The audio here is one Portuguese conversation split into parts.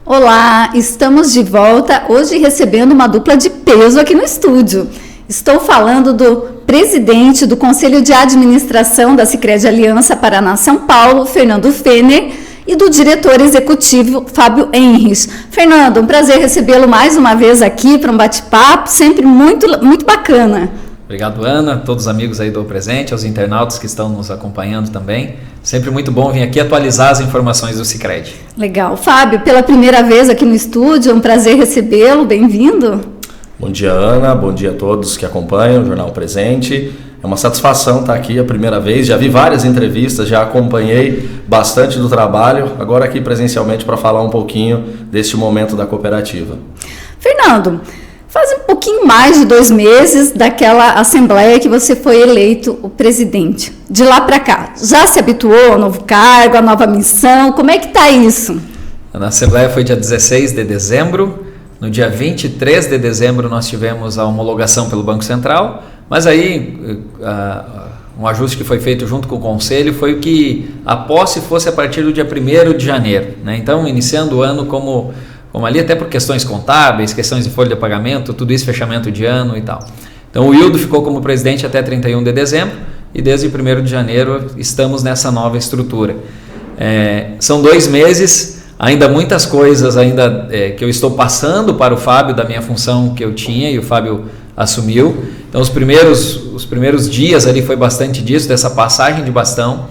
Olá, estamos de volta, hoje recebendo uma dupla de peso aqui no estúdio. Estou falando do presidente do Conselho de Administração da Sicredi Aliança Paraná São Paulo, Fernando Fenner, e do diretor executivo, Fábio Henrich. Fernando, um prazer recebê-lo mais uma vez aqui para um bate-papo, sempre muito bacana. Obrigado, Ana, todos os amigos aí do presente, aos internautas que estão nos acompanhando também. Sempre muito bom vir aqui atualizar as informações do Sicredi. Legal. Fábio, pela primeira vez aqui no estúdio, é um prazer recebê-lo, bem-vindo. Bom dia, Ana, bom dia a todos que acompanham o Jornal Presente. É uma satisfação estar aqui a primeira vez, já vi várias entrevistas, já acompanhei bastante do trabalho, agora aqui presencialmente para falar um pouquinho deste momento da cooperativa. Fernando, faz um pouquinho mais de 2 meses daquela assembleia que você foi eleito o presidente. De lá para cá, já se habituou ao novo cargo, à nova missão? Como é que está isso? A assembleia foi dia 16 de dezembro. No dia 23 de dezembro nós tivemos a homologação pelo Banco Central, mas aí um ajuste que foi feito junto com o Conselho foi que a posse fosse a partir do dia 1º de janeiro. Né? Então, iniciando o ano como ali, até por questões contábeis, questões de folha de pagamento, tudo isso, fechamento de ano e tal. Então, o Hildo ficou como presidente até 31 de dezembro e desde 1º de janeiro estamos nessa nova estrutura. São 2 meses, ainda muitas coisas que eu estou passando para o Fábio da minha função que eu tinha e o Fábio assumiu. Então, os primeiros dias ali foi bastante disso, dessa passagem de bastão.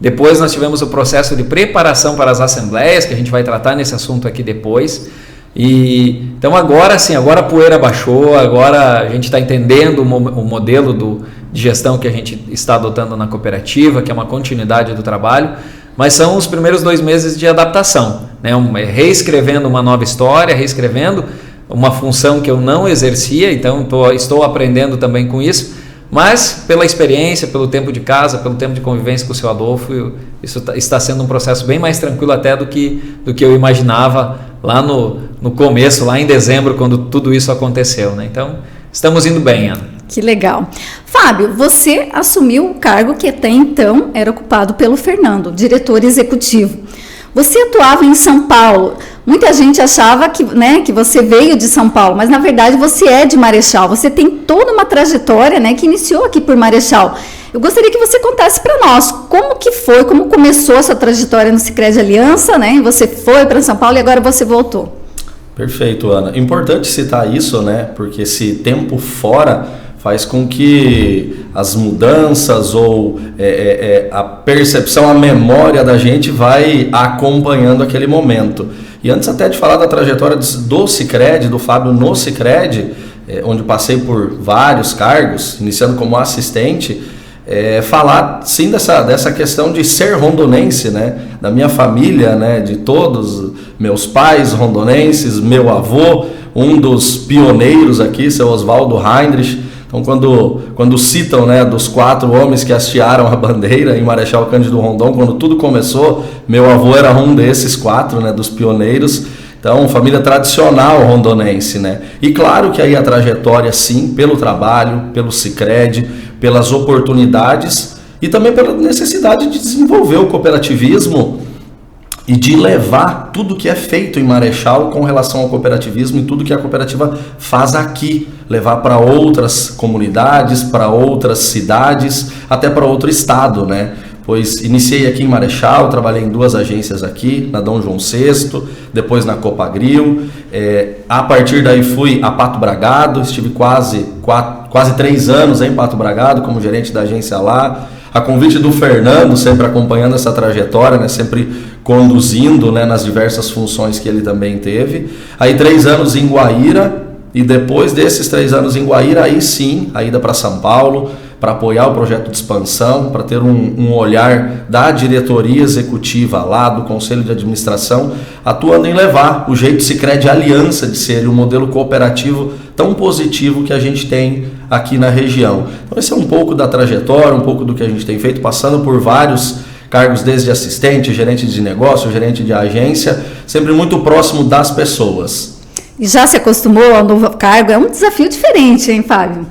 Depois nós tivemos o processo de preparação para as assembleias, que a gente vai tratar nesse assunto aqui depois. Então agora sim, agora a poeira baixou, agora a gente está entendendo o modelo de gestão que a gente está adotando na cooperativa, que é uma continuidade do trabalho, mas são os primeiros 2 meses de adaptação, né? Reescrevendo uma nova história, reescrevendo uma função que eu não exercia, então estou aprendendo também com isso. Mas pela experiência, pelo tempo de casa, pelo tempo de convivência com o seu Adolfo, isso está sendo um processo bem mais tranquilo até do que eu imaginava lá no começo, lá em dezembro, quando tudo isso aconteceu. Né? Então, estamos indo bem, Ana. Que legal. Fábio, você assumiu o cargo que até então era ocupado pelo Fernando, diretor executivo. Você atuava em São Paulo. Muita gente achava que você veio de São Paulo, mas na verdade você é de Marechal. Você tem toda uma trajetória, né, que iniciou aqui por Marechal. Eu gostaria que você contasse para nós como que foi, como começou a sua trajetória no Sicredi Aliança, né? Você foi para São Paulo e agora você voltou. Perfeito, Ana. Importante citar isso, né? Porque esse tempo fora faz com que as mudanças ou a percepção, a memória da gente vai acompanhando aquele momento. E antes até de falar da trajetória do Sicredi, do Fábio no Sicredi, onde passei por vários cargos, iniciando como assistente, falar sim dessa questão de ser rondonense, né? Da minha família, né? De todos meus pais rondonenses, meu avô, um dos pioneiros aqui, seu Oswaldo Heinrich. Então, quando citam, né, dos 4 homens que hastearam a bandeira em Marechal Cândido Rondon, quando tudo começou, meu avô era um desses 4, né, dos pioneiros. Então, família tradicional rondonense, né? E claro que aí a trajetória, sim, pelo trabalho, pelo Sicredi, pelas oportunidades e também pela necessidade de desenvolver o cooperativismo e de levar tudo que é feito em Marechal com relação ao cooperativismo e tudo que a cooperativa faz aqui, levar para outras comunidades, para outras cidades, até para outro estado, né? Pois iniciei aqui em Marechal, trabalhei em 2 agências aqui, na Dom João VI, depois na Copagril, a partir daí fui a Pato Bragado, estive quase 3 anos em Pato Bragado como gerente da agência lá, a convite do Fernando, sempre acompanhando essa trajetória, né, sempre conduzindo, né, nas diversas funções que ele também teve. Aí 3 anos em Guaíra, e depois desses 3 anos em Guaíra, aí sim, a ida para São Paulo, para apoiar o projeto de expansão, para ter um olhar da diretoria executiva lá, do Conselho de Administração, atuando em levar o jeito Sicredi Aliança de ser, o modelo cooperativo tão positivo que a gente tem aqui na região. Então esse é um pouco da trajetória, um pouco do que a gente tem feito, passando por vários cargos desde assistente, gerente de negócio, gerente de agência, sempre muito próximo das pessoas. E já se acostumou ao novo cargo? É um desafio diferente, hein, Fábio?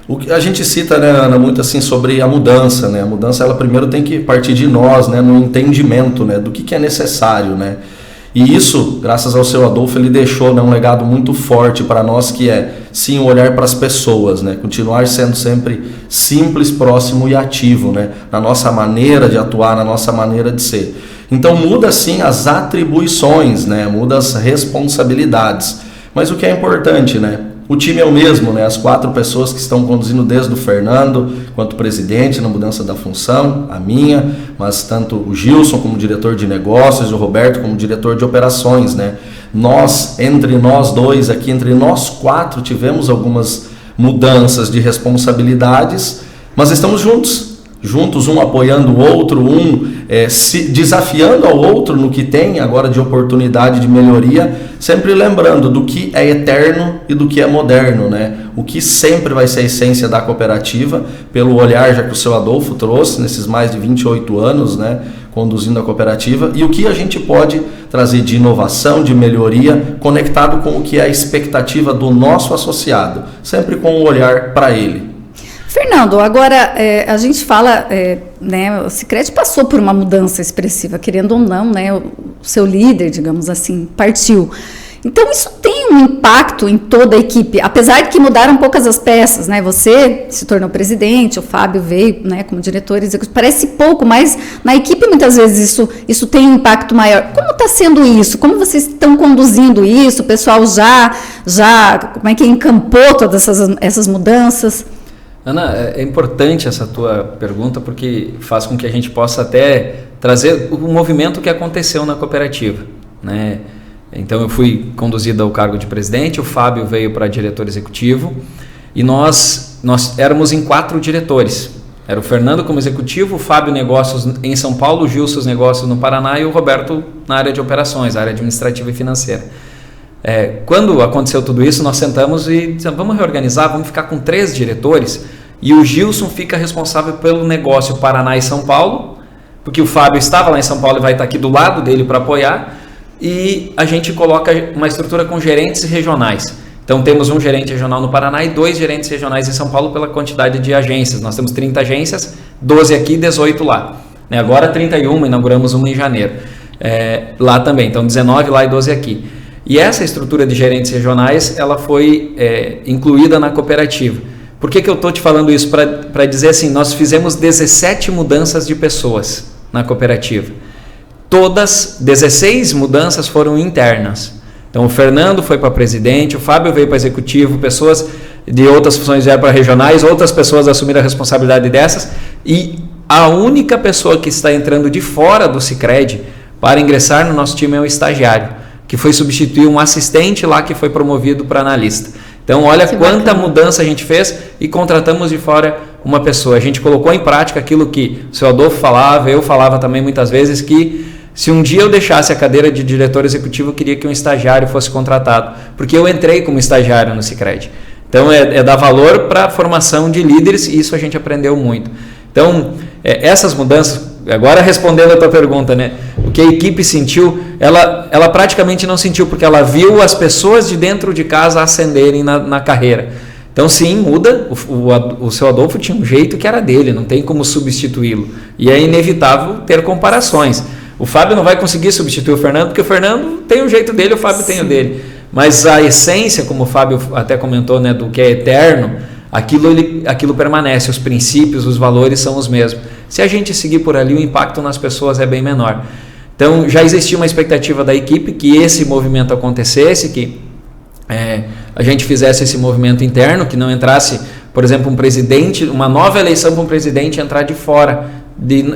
O que a gente cita, né, Ana, muito assim sobre a mudança, né? A mudança, ela primeiro tem que partir de nós, né, no entendimento, né, do que é necessário, né? E isso, graças ao seu Adolfo, ele deixou, né, um legado muito forte para nós, que é, sim, olhar para as pessoas, né, continuar sendo sempre simples, próximo e ativo, né, na nossa maneira de atuar, na nossa maneira de ser. Então muda sim as atribuições, né, muda as responsabilidades, mas o que é importante, né, o time é o mesmo, né? As 4 pessoas que estão conduzindo, desde o Fernando, quanto presidente na mudança da função, a minha, mas tanto o Gilson como diretor de negócios, o Roberto como diretor de operações, né? Nós, entre nós dois aqui, entre nós 4, tivemos algumas mudanças de responsabilidades, mas estamos juntos, um apoiando o outro, se desafiando ao outro no que tem agora de oportunidade de melhoria, sempre lembrando do que é eterno e do que é moderno, né? O que sempre vai ser a essência da cooperativa, pelo olhar já que o seu Adolfo trouxe nesses mais de 28 anos, né, conduzindo a cooperativa, e o que a gente pode trazer de inovação, de melhoria, conectado com o que é a expectativa do nosso associado, sempre com o olhar para ele. Fernando, agora a gente fala, né, o Sicredi passou por uma mudança expressiva, querendo ou não, né, o seu líder, digamos assim, partiu. Então isso tem um impacto em toda a equipe, apesar de que mudaram poucas as peças, né? Você se tornou presidente, o Fábio veio, né, como diretor executivo, parece pouco, mas na equipe muitas vezes isso tem um impacto maior. Como está sendo isso? Como vocês estão conduzindo isso? O pessoal já como é que encampou todas essas mudanças? Ana, é importante essa tua pergunta, porque faz com que a gente possa até trazer o movimento que aconteceu na cooperativa, né? Então eu fui conduzido ao cargo de presidente, o Fábio veio para diretor executivo e nós éramos em 4 diretores. Era o Fernando como executivo, o Fábio negócios em São Paulo, o Gilson os negócios no Paraná e o Roberto na área de operações, área administrativa e financeira. Quando aconteceu tudo isso, nós sentamos e dissemos, vamos reorganizar, vamos ficar com 3 diretores e o Gilson fica responsável pelo negócio Paraná e São Paulo, porque o Fábio estava lá em São Paulo e vai estar aqui do lado dele para apoiar, e a gente coloca uma estrutura com gerentes regionais. Então temos um gerente regional no Paraná e 2 gerentes regionais em São Paulo pela quantidade de agências. Nós temos 30 agências, 12 aqui e 18 lá. Agora 31, inauguramos uma em janeiro. Lá também, então 19 lá e 12 aqui. E essa estrutura de gerentes regionais, ela foi incluída na cooperativa. Por que eu estou te falando isso? Para dizer assim, nós fizemos 17 mudanças de pessoas na cooperativa. Todas, 16 mudanças foram internas. Então o Fernando foi para presidente, o Fábio veio para executivo, pessoas de outras funções vieram para regionais, outras pessoas assumiram a responsabilidade dessas, e a única pessoa que está entrando de fora do Sicredi para ingressar no nosso time é o estagiário, que foi substituir um assistente lá que foi promovido para analista. Então olha quanta mudança a gente fez e contratamos de fora uma pessoa. A gente colocou em prática aquilo que o seu Adolfo falava, eu falava também muitas vezes, que se um dia eu deixasse a cadeira de diretor executivo, eu queria que um estagiário fosse contratado, porque eu entrei como estagiário no Sicredi. Então é dar valor para a formação de líderes, e isso a gente aprendeu muito. Então essas mudanças, agora respondendo a tua pergunta, né, o que a equipe sentiu, ela praticamente não sentiu, porque ela viu as pessoas de dentro de casa ascenderem na carreira. Então sim, muda, o seu Adolfo tinha um jeito que era dele, não tem como substituí-lo, e é inevitável ter comparações. O Fábio não vai conseguir substituir o Fernando, porque o Fernando tem o jeito dele, o Fábio tem o dele. Mas a essência, como o Fábio até comentou, né, do que é eterno, aquilo permanece, os princípios, os valores são os mesmos. Se a gente seguir por ali, o impacto nas pessoas é bem menor. Então já existia uma expectativa da equipe que esse movimento acontecesse, que a gente fizesse esse movimento interno, que não entrasse, por exemplo, um presidente, uma nova eleição para um presidente entrar de fora,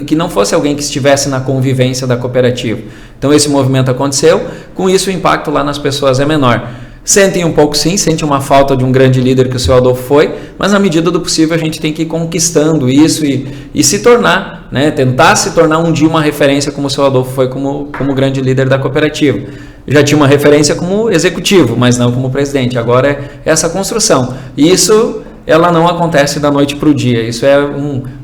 que não fosse alguém que estivesse na convivência da cooperativa. Então esse movimento aconteceu, com isso o impacto lá nas pessoas é menor. Sentem um pouco sim, sentem uma falta de um grande líder que o seu Adolfo foi, mas na medida do possível a gente tem que ir conquistando isso e se tornar, né, tentar se tornar um dia uma referência como o seu Adolfo foi como grande líder da cooperativa. Já tinha uma referência como executivo, mas não como presidente. Agora é essa construção. E isso ela não acontece da noite para o dia, isso é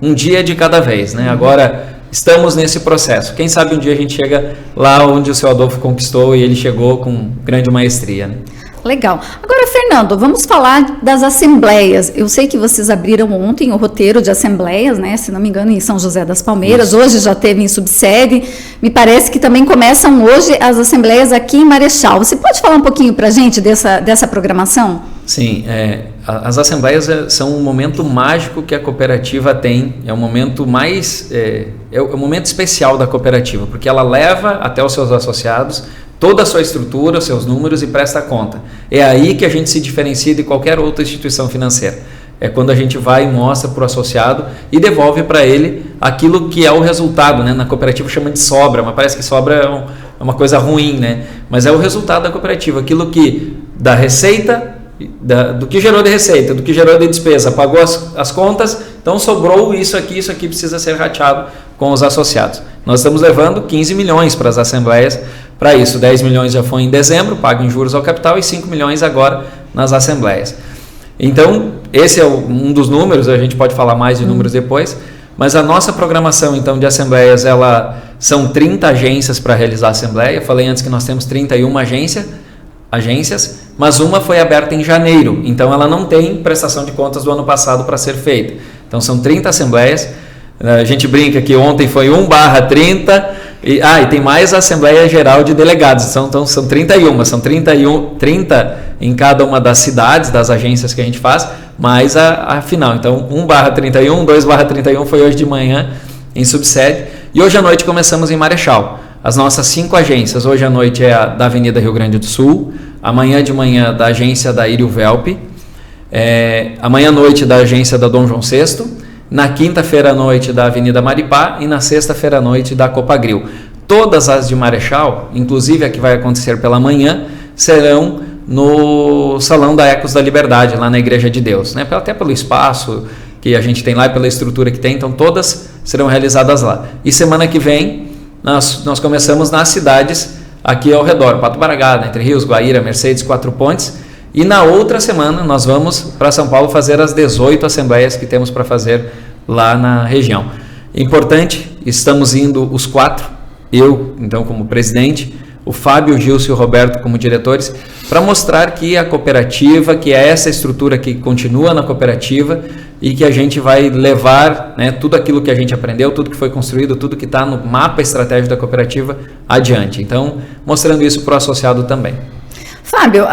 um dia de cada vez, né? Agora estamos nesse processo, quem sabe um dia a gente chega lá onde o seu Adolfo conquistou e ele chegou com grande maestria, né? Legal. Agora, Fernando, vamos falar das assembleias. Eu sei que vocês abriram ontem o roteiro de assembleias, né? Se não me engano, em São José das Palmeiras. Isso. Hoje já teve em subsede. Me parece que também começam hoje as assembleias aqui em Marechal. Você pode falar um pouquinho para a gente dessa programação? Sim, as assembleias são um momento mágico que a cooperativa tem. É um momento é um momento especial da cooperativa, porque ela leva até os seus associados toda a sua estrutura, os seus números e presta conta. É aí que a gente se diferencia de qualquer outra instituição financeira. É quando a gente vai e mostra para o associado e devolve para ele aquilo que é o resultado, né? Na cooperativa chama de sobra, mas parece que sobra é uma coisa ruim, né? Mas é o resultado da cooperativa, aquilo que da receita, do que gerou de receita, do que gerou de despesa, pagou as contas, então sobrou isso aqui precisa ser rateado com os associados. Nós estamos levando 15 milhões para as assembleias. Para isso, 10 milhões já foi em dezembro, pago em juros ao capital, e 5 milhões agora nas assembleias. Então, esse é um dos números, a gente pode falar mais de números depois, mas a nossa programação então de assembleias, são 30 agências para realizar a assembleia. Eu falei antes que nós temos 31 agências, mas uma foi aberta em janeiro, então ela não tem prestação de contas do ano passado para ser feita. Então são 30 assembleias, a gente brinca que ontem foi 1/30, e tem mais a Assembleia Geral de Delegados, então são 31, são 30 em cada uma das cidades, das agências que a gente faz, mais a final. Então 1/31, 2/31 foi hoje de manhã em subsede, e hoje à noite começamos em Marechal. As nossas 5 agências, hoje à noite é a da Avenida Rio Grande do Sul, amanhã de manhã da agência da Irio Velp, amanhã à noite da agência da Dom João VI, na quinta-feira à noite da Avenida Maripá e na sexta-feira à noite da Copagril. Todas as de Marechal, inclusive a que vai acontecer pela manhã, serão no Salão da Ecos da Liberdade, lá na Igreja de Deus, né? Até pelo espaço que a gente tem lá e pela estrutura que tem, então todas serão realizadas lá. E semana que vem nós começamos nas cidades aqui ao redor, Pato Baragá, Entre Rios, Guaíra, Mercedes, Quatro Pontes, e na outra semana nós vamos para São Paulo fazer as 18 assembleias que temos para fazer lá na região. Importante, estamos indo os 4, eu então como presidente, o Fábio, o Gilson e o Roberto como diretores, para mostrar que a cooperativa, que é essa estrutura que continua na cooperativa e que a gente vai levar, né, tudo aquilo que a gente aprendeu, tudo que foi construído, tudo que está no mapa estratégico da cooperativa adiante. Então, mostrando isso para o associado também. Fábio,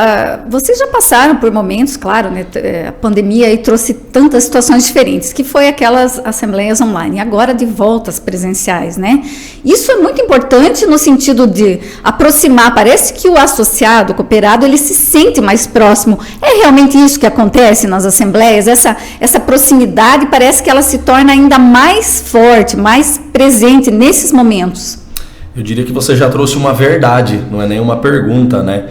vocês já passaram por momentos, claro, né, a pandemia aí trouxe tantas situações diferentes, que foi aquelas assembleias online, agora de voltas presenciais, né? Isso é muito importante no sentido de aproximar, parece que o associado, o cooperado, ele se sente mais próximo. É realmente isso que acontece nas assembleias? Essa proximidade parece que ela se torna ainda mais forte, mais presente nesses momentos. Eu diria que você já trouxe uma verdade, não é nenhuma pergunta, né?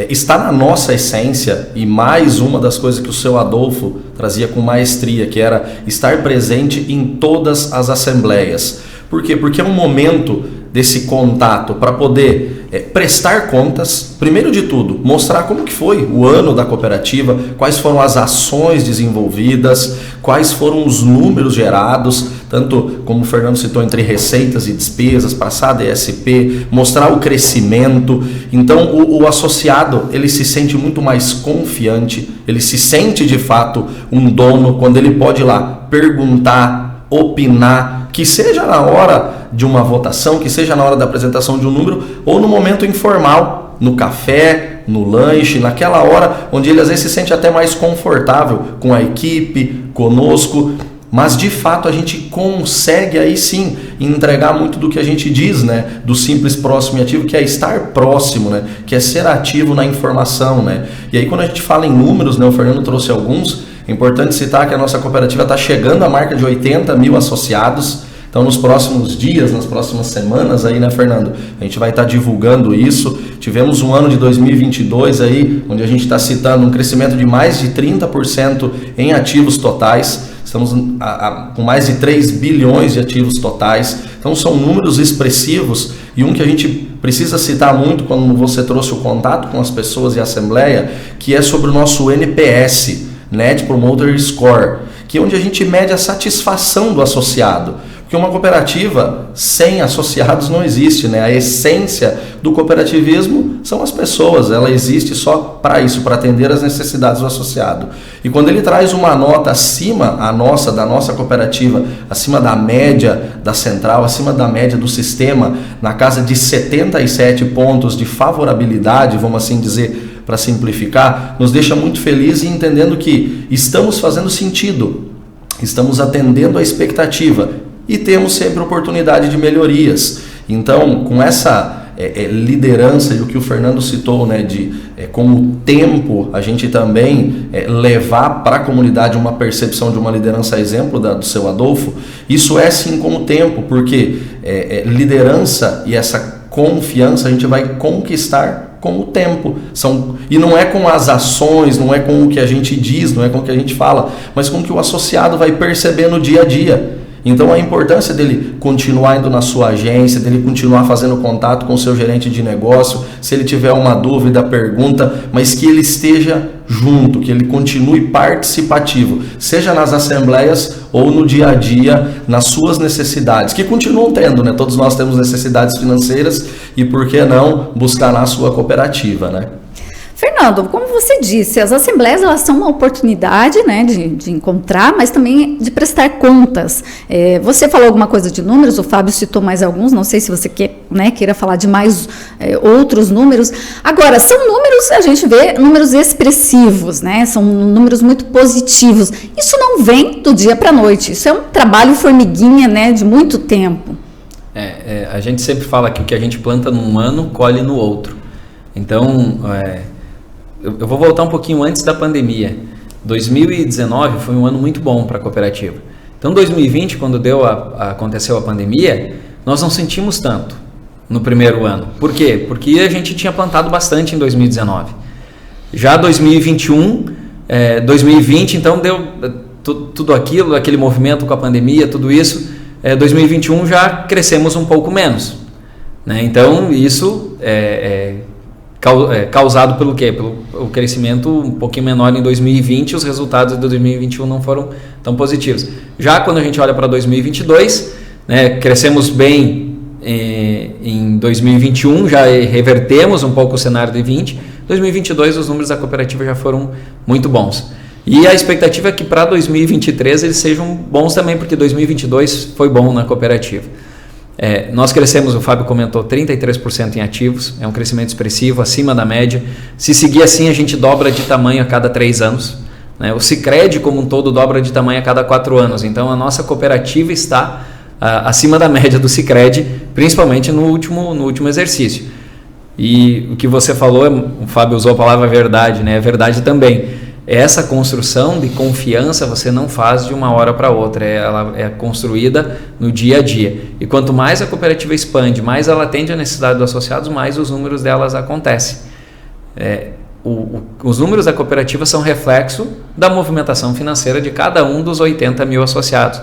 Está na nossa essência, e mais uma das coisas que o seu Adolfo trazia com maestria, que era estar presente em todas as assembleias. Por quê? Porque é um momento desse contato para poder prestar contas, primeiro de tudo, mostrar como que foi o ano da cooperativa, quais foram as ações desenvolvidas, quais foram os números gerados, tanto como o Fernando citou, entre receitas e despesas, passada ESP, mostrar o crescimento. Então o associado, ele se sente muito mais confiante, ele se sente de fato um dono quando ele pode ir lá perguntar, opinar, que seja na hora de uma votação, que seja na hora da apresentação de um número, ou no momento informal, no café, no lanche, naquela hora onde ele às vezes se sente até mais confortável com a equipe, conosco, mas de fato a gente consegue aí sim entregar muito do que a gente diz, né, do simples, próximo e ativo, que é estar próximo, né, que é ser ativo na informação, né. E aí quando a gente fala em números, né, o Fernando trouxe alguns, é importante citar que a nossa cooperativa está chegando à marca de 80 mil associados. Então, nos próximos dias, nas próximas semanas aí, né, Fernando? A gente vai estar divulgando isso. Tivemos um ano de 2022 aí, onde a gente está citando um crescimento de mais de 30% em ativos totais. Estamos com mais de 3 bilhões de ativos totais. Então, são números expressivos, e um que a gente precisa citar muito quando você trouxe o contato com as pessoas e a assembleia, que é sobre o nosso NPS, Net Promoter Score, que é onde a gente mede a satisfação do associado. Porque uma cooperativa sem associados não existe, né? A essência do cooperativismo são as pessoas, ela existe só para isso, para atender as necessidades do associado. E quando ele traz uma nota acima da nossa cooperativa, acima da média da central, acima da média do sistema, na casa de 77 pontos de favorabilidade, vamos assim dizer, para simplificar, nos deixa muito felizes e entendendo que estamos fazendo sentido, estamos atendendo a expectativa e temos sempre oportunidade de melhorias. Então, com essa liderança e o que o Fernando citou, né, de com o tempo a gente também levar para a comunidade uma percepção de uma liderança, exemplo do seu Adolfo, isso é sim com o tempo, porque liderança e essa confiança a gente vai conquistar com o tempo. E não é com as ações, não é com o que a gente diz, não é com o que a gente fala, mas com o que o associado vai perceber no dia a dia. Então a importância dele continuar indo na sua agência, dele continuar fazendo contato com o seu gerente de negócio, se ele tiver uma dúvida, pergunta, mas que ele esteja junto, que ele continue participativo, seja nas assembleias ou no dia a dia, nas suas necessidades, que continuam tendo, né? Todos nós temos necessidades financeiras e por que não buscar na sua cooperativa, né? Fernando, como você disse, as assembleias elas são uma oportunidade, né, de encontrar, mas também de prestar contas. Você falou alguma coisa de números, o Fábio citou mais alguns, não sei se você queira falar de mais outros números. Agora, são números, a gente vê números expressivos, né, são números muito positivos. Isso não vem do dia para a noite, isso é um trabalho formiguinha, né, de muito tempo. A gente sempre fala que o que a gente planta num ano, colhe no outro. Então, eu vou voltar um pouquinho antes da pandemia. 2019 foi um ano muito bom para a cooperativa. Então, 2020, quando aconteceu a pandemia, nós não sentimos tanto no primeiro ano. Por quê? Porque a gente tinha plantado bastante em 2019. Já 2021, 2020, então deu tudo aquilo, aquele movimento com a pandemia, tudo isso. 2021 já crescemos um pouco menos, né? Então, isso causado pelo quê? Pelo crescimento um pouquinho menor em 2020, os resultados de 2021 não foram tão positivos. Já quando a gente olha para 2022, né, crescemos bem em 2021, já revertemos um pouco o cenário de 20. 2022 os números da cooperativa já foram muito bons. E a expectativa é que para 2023 eles sejam bons também, porque 2022 foi bom na cooperativa. Nós crescemos, o Fábio comentou, 33% em ativos, é um crescimento expressivo, acima da média. Se seguir assim, a gente dobra de tamanho a cada 3 anos. Né? O Sicredi, como um todo, dobra de tamanho a cada 4 anos. Então, a nossa cooperativa está acima da média do Sicredi, principalmente no último exercício. E o que você falou, o Fábio usou a palavra verdade, né? É verdade também. Essa construção de confiança você não faz de uma hora para outra, ela é construída no dia a dia. E quanto mais a cooperativa expande, mais ela atende a necessidade dos associados, mais os números delas acontecem. Os números da cooperativa são reflexo da movimentação financeira de cada um dos 80 mil associados.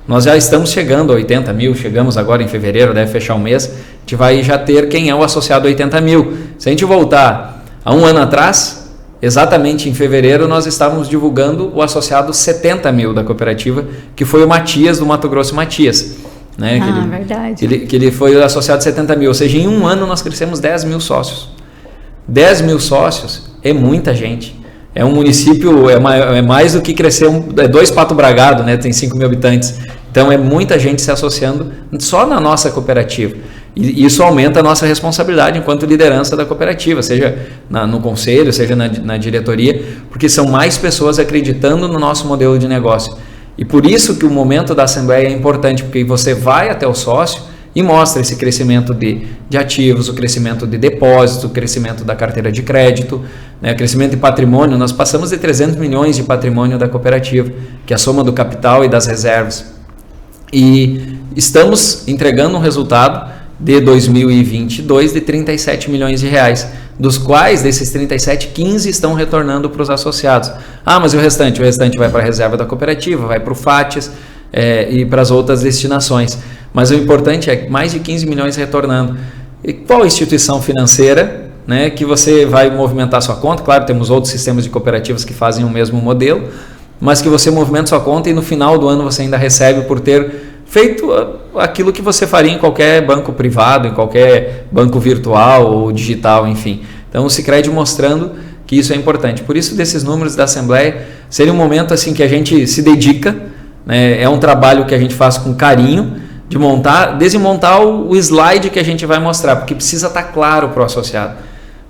Nós já estamos chegando a 80 mil, chegamos agora em fevereiro, deve fechar o mês, a gente vai já ter quem é o associado 80 mil. Se a gente voltar a um ano atrás, exatamente em fevereiro, nós estávamos divulgando o associado 70 mil da cooperativa, que foi o Matias, do Mato Grosso Matias. Né? Verdade. Que ele foi o associado 70 mil, ou seja, em um ano nós crescemos 10 mil sócios. 10 mil sócios é muita gente. É um município, é mais do que crescer 2 Pato Bragado, né? Tem 5 mil habitantes. Então é muita gente se associando só na nossa cooperativa. E isso aumenta a nossa responsabilidade enquanto liderança da cooperativa, seja no conselho, seja na diretoria, porque são mais pessoas acreditando no nosso modelo de negócio. E por isso que o momento da assembleia é importante, porque você vai até o sócio e mostra esse crescimento de ativos, o crescimento de depósitos, o crescimento da carteira de crédito, né, o crescimento de patrimônio. Nós passamos de 300 milhões de patrimônio da cooperativa, que é a soma do capital e das reservas. E estamos entregando um resultado de 2022 de 37 milhões de reais, dos quais, desses 37, 15 estão retornando para os associados. Mas e o restante? O restante vai para a reserva da cooperativa, vai para o FATES e para as outras destinações. Mas o importante é mais de 15 milhões retornando. E qual instituição financeira, né, que você vai movimentar sua conta? Claro, temos outros sistemas de cooperativas que fazem o mesmo modelo, mas que você movimenta sua conta e no final do ano você ainda recebe por ter feito aquilo que você faria em qualquer banco privado, em qualquer banco virtual ou digital, enfim. Então o Sicredi mostrando que isso é importante. Por isso, desses números da Assembleia, seria um momento assim que a gente se dedica, né? É um trabalho que a gente faz com carinho, de desmontar o slide que a gente vai mostrar, porque precisa estar claro para o associado.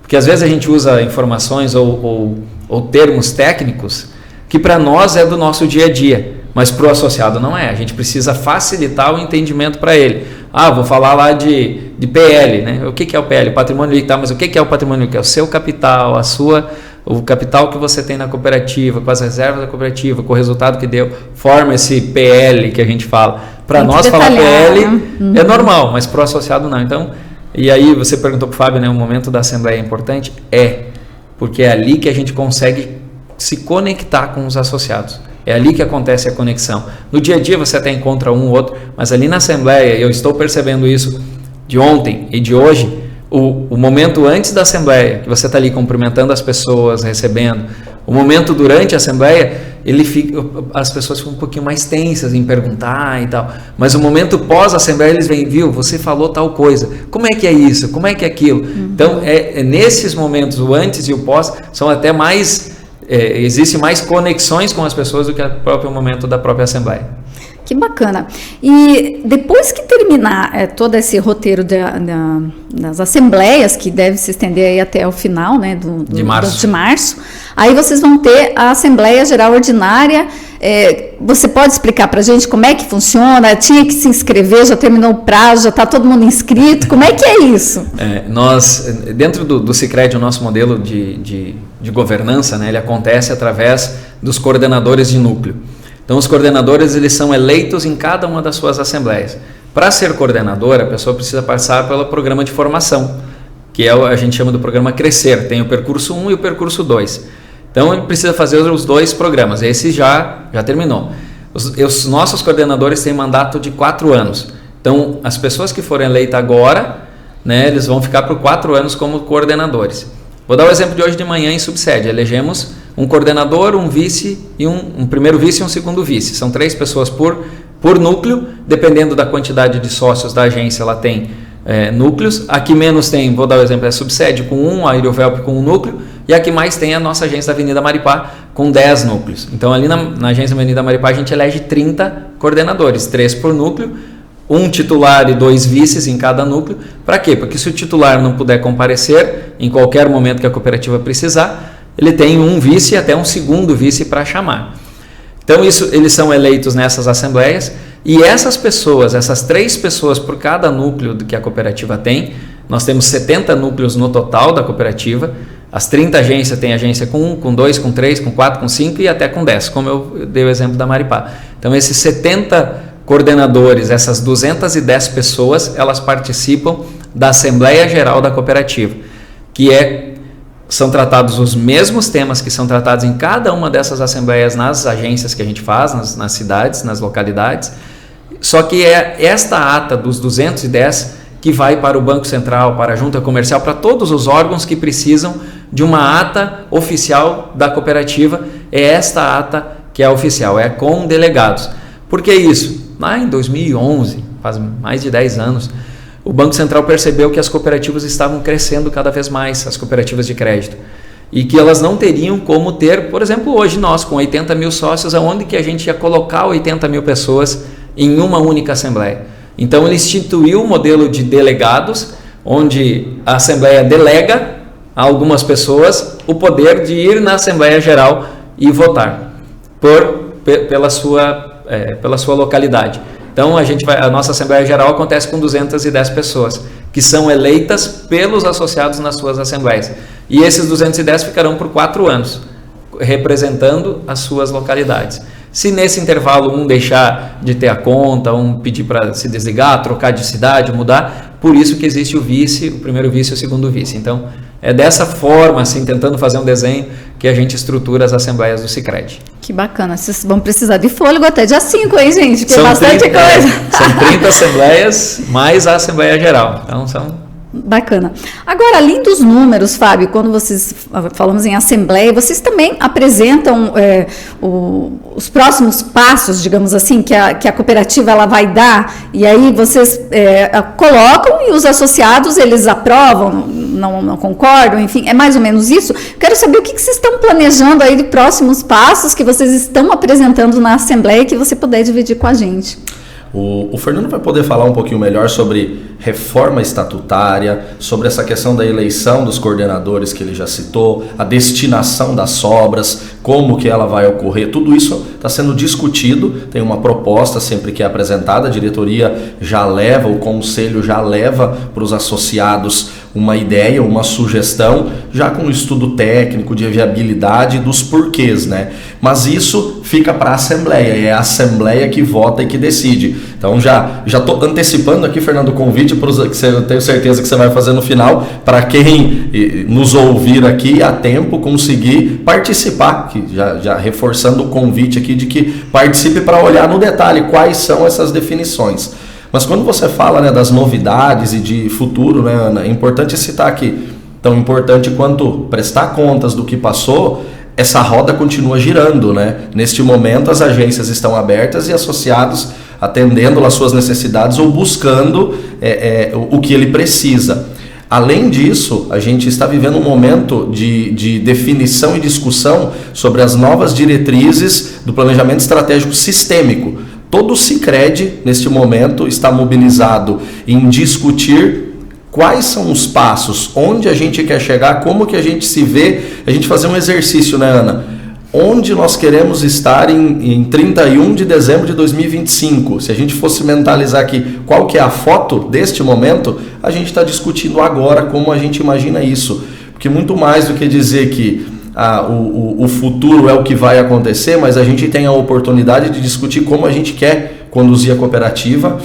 Porque às vezes a gente usa informações ou termos técnicos que para nós é do nosso dia a dia, mas para o associado não é. A gente precisa facilitar o entendimento para ele. Vou falar lá de PL, né? O que é o PL? Patrimônio líquido, mas o que é o patrimônio líquido? É o seu capital, o capital que você tem na cooperativa, com as reservas da cooperativa, com o resultado que deu, forma esse PL que a gente fala. Para nós falar PL é normal, mas para o associado não. Então, e aí você perguntou para o Fábio, né, o momento da Assembleia é importante? Porque é ali que a gente consegue se conectar com os associados. É ali que acontece a conexão. No dia a dia você até encontra um ou outro, mas ali na Assembleia, eu estou percebendo isso de ontem e de hoje, o momento antes da Assembleia, que você está ali cumprimentando as pessoas, recebendo, o momento durante a Assembleia, as pessoas ficam um pouquinho mais tensas em perguntar e tal, mas o momento pós-Assembleia eles vêm, viu, você falou tal coisa, como é que é isso, como é que é aquilo? Então, nesses momentos, o antes e o pós, são até mais... existe mais conexões com as pessoas do que o próprio momento da própria Assembleia. Que bacana. E depois que terminar todo esse roteiro das assembleias, que deve se estender aí até o final, né, de março, aí vocês vão ter a Assembleia Geral Ordinária. Você pode explicar para a gente como é que funciona? Tinha que se inscrever, já terminou o prazo, já está todo mundo inscrito, como é que é isso? Nós, dentro do Sicredi, o nosso modelo de governança, né, ele acontece através dos coordenadores de núcleo. Então, os coordenadores eles são eleitos em cada uma das suas assembleias. Para ser coordenador, a pessoa precisa passar pelo programa de formação, que a gente chama do programa Crescer. Tem o percurso 1 e o percurso 2. Então, ele precisa fazer os dois programas. Esse já terminou. Os nossos coordenadores têm mandato de 4 anos. Então, as pessoas que forem eleitas agora, né, eles vão ficar por 4 anos como coordenadores. Vou dar o exemplo de hoje de manhã em subsede. Elegemos um coordenador, um vice e um primeiro vice e um segundo vice. São 3 pessoas por núcleo, dependendo da quantidade de sócios da agência, ela tem núcleos. A que menos tem, vou dar o exemplo, é a subsede com 1, a Iriovelp com 1 núcleo, e a que mais tem é a nossa agência da Avenida Maripá com 10 núcleos. Então ali na agência da Avenida Maripá a gente elege 30 coordenadores, 3 por núcleo, 1 titular e 2 vices em cada núcleo. Para quê? Porque se o titular não puder comparecer em qualquer momento que a cooperativa precisar, ele tem um vice e até um segundo vice para chamar. Então eles são eleitos nessas assembleias, e essas pessoas, essas 3 pessoas por cada núcleo que a cooperativa tem, nós temos 70 núcleos no total da cooperativa. As 30 agências tem agência com 1, com 2, com 3, com 4, com 5 e até com 10, como eu dei o exemplo da Maripá. Então esses 70 coordenadores, essas 210 pessoas, elas participam da Assembleia Geral da Cooperativa, que são tratados os mesmos temas que são tratados em cada uma dessas assembleias nas agências que a gente faz, nas cidades, nas localidades, só que é esta ata dos 210 que vai para o Banco Central, para a Junta Comercial, para todos os órgãos que precisam de uma ata oficial da cooperativa. É esta ata que é oficial, é com delegados. Por que isso? Lá em 2011, faz mais de 10 anos, o Banco Central percebeu que as cooperativas estavam crescendo cada vez mais, as cooperativas de crédito, e que elas não teriam como ter, por exemplo, hoje nós, com 80 mil sócios, aonde que a gente ia colocar 80 mil pessoas em uma única assembleia. Então ele instituiu o modelo de delegados, onde a assembleia delega a algumas pessoas o poder de ir na Assembleia Geral e votar pela sua localidade. Então a nossa Assembleia Geral acontece com 210 pessoas, que são eleitas pelos associados nas suas assembleias. E esses 210 ficarão por 4 anos, representando as suas localidades. Se nesse intervalo um deixar de ter a conta, um pedir para se desligar, trocar de cidade, mudar, por isso que existe o vice, o primeiro vice e o segundo vice. Então, é dessa forma, assim, tentando fazer um desenho, que a gente estrutura as assembleias do Sicredi. Que bacana. Vocês vão precisar de fôlego até dia 5, hein, gente? Porque é bastante coisa. São 30 assembleias, mais a Assembleia Geral. Então, são Bacana. Agora, além dos números, Fábio, quando vocês falamos em assembleia, vocês também apresentam os próximos passos, digamos assim, que a cooperativa ela vai dar, e aí vocês colocam e os associados, eles aprovam, não concordam, enfim, é mais ou menos isso. Quero saber o que vocês estão planejando aí de próximos passos que vocês estão apresentando na assembleia que você puder dividir com a gente. O Fernando vai poder falar um pouquinho melhor sobre reforma estatutária, sobre essa questão da eleição dos coordenadores que ele já citou, a destinação das sobras, como que ela vai ocorrer, tudo isso está sendo discutido, tem uma proposta sempre que é apresentada, a diretoria já leva, o conselho já leva para os associados uma ideia, uma sugestão, já com um estudo técnico de viabilidade dos porquês, né? Mas isso fica para a Assembleia, é a Assembleia que vota e que decide. Então já estou antecipando aqui, Fernando, o convite, que eu tenho certeza que você vai fazer no final, para quem nos ouvir aqui a tempo conseguir participar, que já reforçando o convite aqui de que participe para olhar no detalhe quais são essas definições. Mas quando você fala, né, das novidades e de futuro, né, Ana, é importante citar aqui, tão importante quanto prestar contas do que passou, essa roda continua girando, né? Neste momento as agências estão abertas e associados atendendo às suas necessidades ou buscando o que ele precisa. Além disso, a gente está vivendo um momento de definição e discussão sobre as novas diretrizes do planejamento estratégico sistêmico. Todo o Sicredi, neste momento, está mobilizado em discutir quais são os passos, onde a gente quer chegar, como que a gente se vê, a gente fazer um exercício, né, Ana? Onde nós queremos estar em 31 de dezembro de 2025. Se a gente fosse mentalizar aqui qual que é a foto deste momento, a gente está discutindo agora como a gente imagina isso. Porque muito mais do que dizer que o futuro é o que vai acontecer, mas a gente tem a oportunidade de discutir como a gente quer conduzir a cooperativa,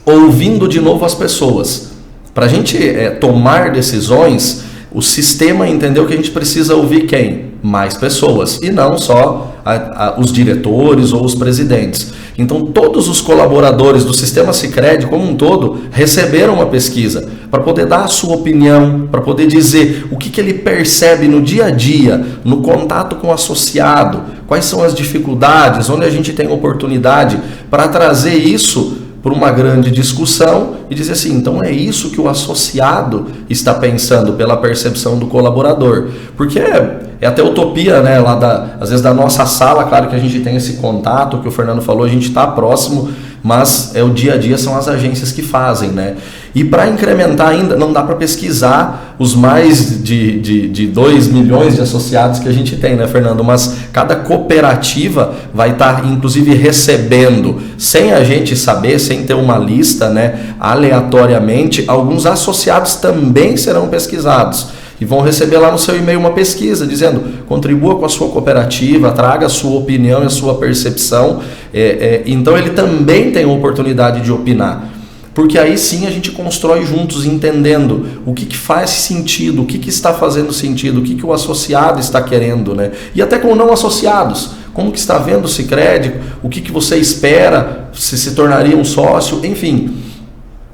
ouvindo de novo as pessoas. Para a gente tomar decisões, o sistema entendeu que a gente precisa ouvir quem? Mais pessoas, e não só os diretores ou os presidentes. Então todos os colaboradores do sistema Sicredi como um todo receberam uma pesquisa para poder dar a sua opinião, para poder dizer o que ele percebe no dia a dia, no contato com o associado, quais são as dificuldades, onde a gente tem oportunidade para trazer isso por uma grande discussão e dizer assim, então é isso que o associado está pensando pela percepção do colaborador. Porque é até utopia, né, às vezes da nossa sala, claro que a gente tem esse contato, que o Fernando falou, a gente está próximo, mas o dia a dia são as agências que fazem, né? E para incrementar ainda, não dá para pesquisar os mais de 2 milhões de associados que a gente tem, né, Fernando? Mas cada cooperativa vai estar, inclusive, recebendo, sem a gente saber, sem ter uma lista, né, aleatoriamente, alguns associados também serão pesquisados. E vão receber lá no seu e-mail uma pesquisa dizendo, contribua com a sua cooperativa, traga a sua opinião e a sua percepção. Então ele também tem a oportunidade de opinar. Porque aí sim a gente constrói juntos, entendendo o que faz sentido, o que está fazendo sentido, o que o associado está querendo, né? E até com não associados, como que está vendo o Sicredi, o que você espera, se tornaria um sócio, enfim.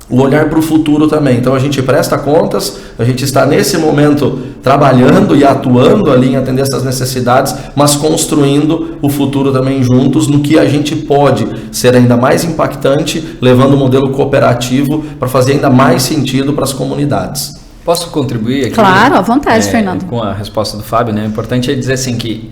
O olhar para o futuro também. Então a gente presta contas, a gente está nesse momento trabalhando e atuando ali em atender essas necessidades, mas construindo o futuro também juntos, no que a gente pode ser ainda mais impactante, levando o modelo cooperativo para fazer ainda mais sentido para as comunidades. Posso contribuir aqui? Claro, à vontade, Fernando. Com a resposta do Fábio, né? O importante é dizer assim que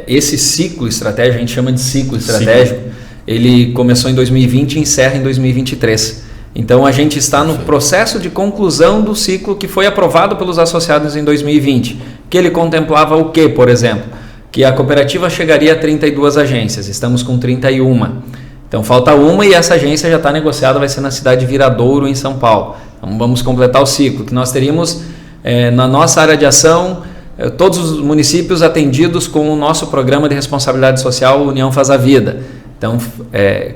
esse ciclo estratégico, a gente chama de ciclo estratégico, ele começou em 2020 e encerra em 2023. Então a gente está no processo de conclusão do ciclo que foi aprovado pelos associados em 2020, que ele contemplava o quê, por exemplo? Que a cooperativa chegaria a 32 agências, estamos com 31. Então falta uma e essa agência já está negociada, vai ser na cidade de Viradouro, em São Paulo. Então vamos completar o ciclo, que nós teríamos na nossa área de ação, todos os municípios atendidos com o nosso programa de responsabilidade social União Faz a Vida. Então,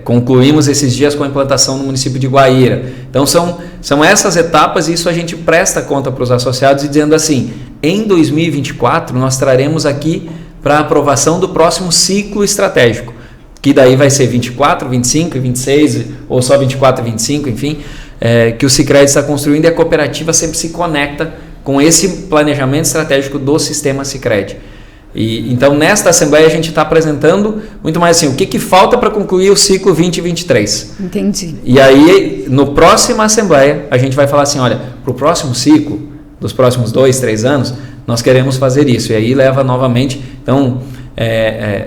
concluímos esses dias com a implantação no município de Guaíra. Então, são essas etapas e isso a gente presta conta para os associados e dizendo assim, em 2024 nós traremos aqui para aprovação do próximo ciclo estratégico. que daí vai ser 24, 25 e 26, ou só 24 e 25, enfim, que o Sicredi está construindo, e a cooperativa sempre se conecta com esse planejamento estratégico do sistema Sicredi. E então nesta assembleia a gente está apresentando muito mais assim, o que falta para concluir o ciclo 2023. Entendi. E aí, no próxima assembleia, a gente vai falar assim, olha, para o próximo ciclo, dos próximos 2, 3 anos, nós queremos fazer isso. E aí leva novamente, então,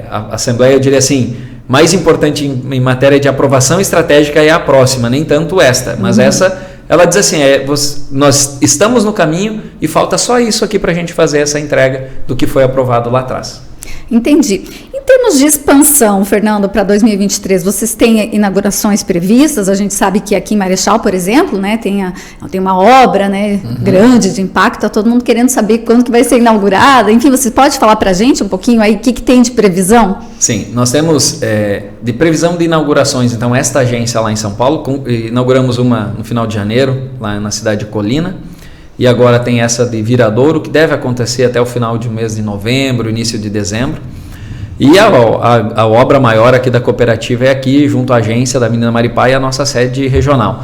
a assembleia, eu diria assim, mais importante em matéria de aprovação estratégica é a próxima, nem tanto esta, mas essa, ela diz assim, nós estamos no caminho e falta só isso aqui para a gente fazer essa entrega do que foi aprovado lá atrás. Entendi. Em termos de expansão, Fernando, para 2023, vocês têm inaugurações previstas? A gente sabe que aqui em Marechal, por exemplo, né, tem uma obra, né, grande de impacto, está todo mundo querendo saber quando que vai ser inaugurada. Enfim, você pode falar para a gente um pouquinho aí o que tem de previsão? Sim, nós temos de previsão de inaugurações, então esta agência lá em São Paulo, inauguramos uma no final de janeiro, lá na cidade de Colina, e agora tem essa de Viradouro, que deve acontecer até o final do mês de novembro, início de dezembro. E a obra maior aqui da cooperativa é aqui, junto à agência da Avenida Maripá e a nossa sede regional.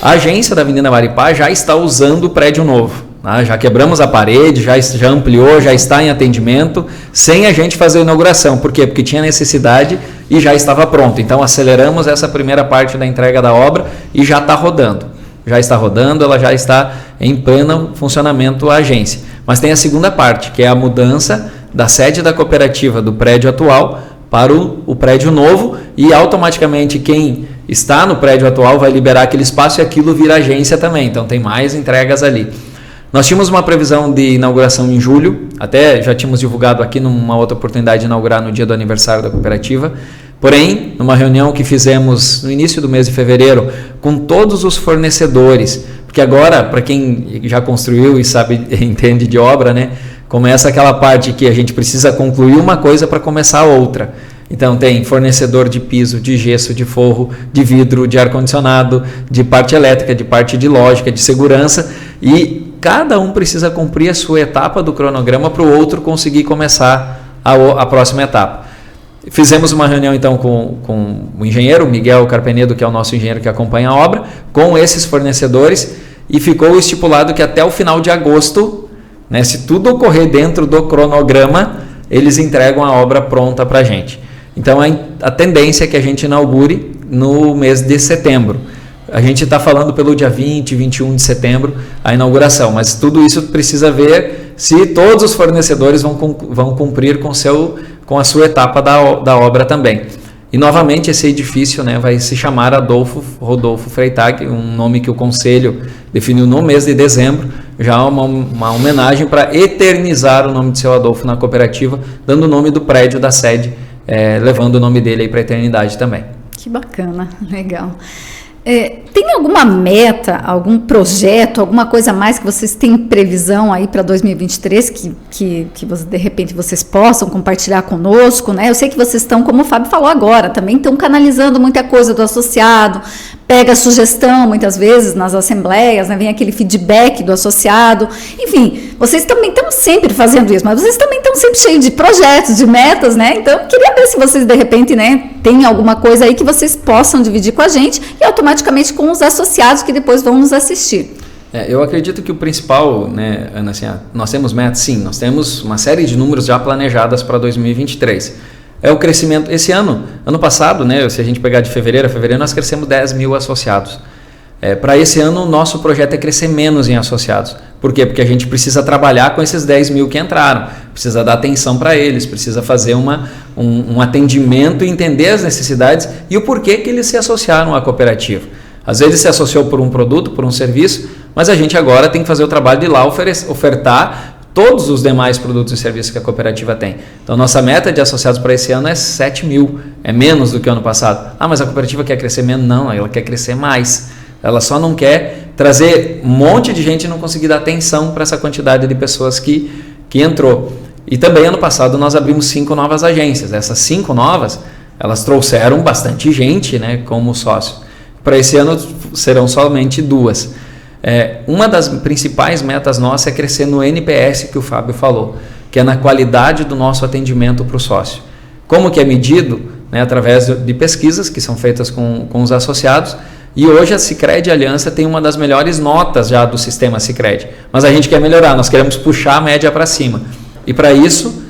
A agência da Avenida Maripá já está usando o prédio novo. Tá? Já quebramos a parede, já ampliou, já está em atendimento, sem a gente fazer a inauguração. Por quê? Porque tinha necessidade e já estava pronto. Então aceleramos essa primeira parte da entrega da obra e já está rodando. Já está rodando, ela já está em pleno funcionamento a agência. Mas tem a segunda parte, que é a mudança da sede da cooperativa do prédio atual para o prédio novo, e automaticamente quem está no prédio atual vai liberar aquele espaço e aquilo vira agência também. Então tem mais entregas ali. Nós tínhamos uma previsão de inauguração em julho, até já tínhamos divulgado aqui numa outra oportunidade de inaugurar no dia do aniversário da cooperativa. Porém, numa reunião que fizemos no início do mês de fevereiro com todos os fornecedores, porque agora, para quem já construiu e sabe, entende de obra, né, começa aquela parte que a gente precisa concluir uma coisa para começar outra. Então tem fornecedor de piso, de gesso, de forro, de vidro, de ar-condicionado, de parte elétrica, de parte de lógica, de segurança, e cada um precisa cumprir a sua etapa do cronograma para o outro conseguir começar a próxima etapa. Fizemos uma reunião então com o engenheiro Miguel Carpenedo, que é o nosso engenheiro que acompanha a obra, com esses fornecedores, e ficou estipulado que até o final de agosto, né, se tudo ocorrer dentro do cronograma, eles entregam a obra pronta para a gente. Então a tendência é que a gente inaugure no mês de setembro. A gente está falando pelo dia 20, 21 de setembro a inauguração, mas tudo isso precisa ver se todos os fornecedores vão cumprir com a sua etapa da obra também. E novamente esse edifício, né, vai se chamar Adolfo Rodolfo Freitag, um nome que o Conselho definiu no mês de dezembro, já uma homenagem para eternizar o nome de seu Adolfo na cooperativa, dando o nome do prédio da sede, levando o nome dele para a eternidade também. Que bacana, legal. Tem alguma meta, algum projeto, alguma coisa a mais que vocês têm previsão aí para 2023 que de repente vocês possam compartilhar conosco, né? Eu sei que vocês estão, como o Fábio falou agora, também estão canalizando muita coisa do associado, pega sugestão muitas vezes nas assembleias, né? Vem aquele feedback do associado, enfim, vocês também estão sempre fazendo isso, mas vocês também estão sempre cheios de projetos, de metas, né? Então, eu queria ver se vocês de repente, né, tem alguma coisa aí que vocês possam dividir com a gente e automaticamente com os associados que depois vão nos assistir. Eu acredito que o principal, né, Ana, assim, nós temos metas, sim, nós temos uma série de números já planejadas para 2023. É o crescimento, esse ano passado, né, se a gente pegar de fevereiro a fevereiro, nós crescemos 10 mil associados. Para esse ano, o nosso projeto é crescer menos em associados. Por quê? Porque a gente precisa trabalhar com esses 10 mil que entraram, precisa dar atenção para eles, precisa fazer um atendimento e entender as necessidades e o porquê que eles se associaram à cooperativa. Às vezes se associou por um produto, por um serviço, mas a gente agora tem que fazer o trabalho de ir lá ofertar todos os demais produtos e serviços que a cooperativa tem. Então, nossa meta de associados para esse ano é 7 mil, é menos do que o ano passado. Mas a cooperativa quer crescer menos? Não, ela quer crescer mais. Ela só não quer trazer um monte de gente e não conseguir dar atenção para essa quantidade de pessoas que entrou. E também, ano passado, nós abrimos 5 novas agências. Essas 5 novas, elas trouxeram bastante gente, né, como sócio. Para esse ano, serão somente 2. Uma das principais metas nossas é crescer no NPS que o Fábio falou, que é na qualidade do nosso atendimento para o sócio. Como que é medido? né, através de pesquisas que são feitas com os associados. E hoje a Sicredi Aliança tem uma das melhores notas já do sistema Sicredi. Mas a gente quer melhorar, nós queremos puxar a média para cima. E para isso,